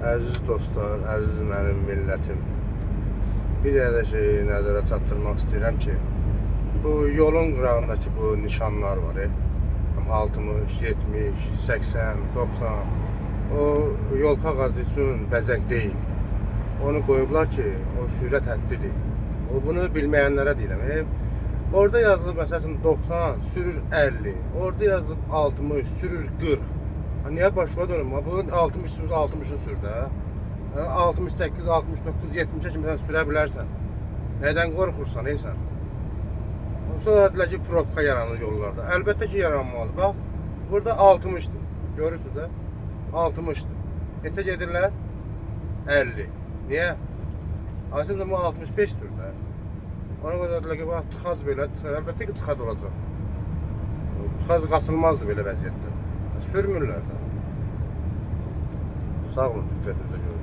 Əziz dostlar, əziz mənim millətim. Bir dənə şey nəzərə çatdırmaq istəyirəm ki, bu yolun qırağındakı bu nişanlar var. 60, 70, 80, 90. O yol kağızı üçün bəzək deyil. Onu qoyublar ki, o sürət həddidir. Bunu bilməyənlərə deyirəm. Orada yazılıb məsələn 90, sürür 50. Orada yazılıb 60, sürür 40. Niyə başqa dönüm? Bu 60 sürür, 60'ı sür də. 68, 69, 70'e kimi sən sürə bilərsən. Nədən qorxursan sən? Sonra dedilər ki, probka yaranır yollarda. Əlbəttə ki, yaranmalıdır. Bax, burada 60'dır. Görürsünüz də? 60'dır. Neçə gedirlər? 50. Niyə? Aslında bu 65 sür də. Ona görə dedilər ki, bax, tıxac belə, əlbəttə ki, tıxac olacaq. Tıxac qaçılmazdır belə vəziyyətdə. Sürmürlər də. Sağ olun, diqqətinizə görə.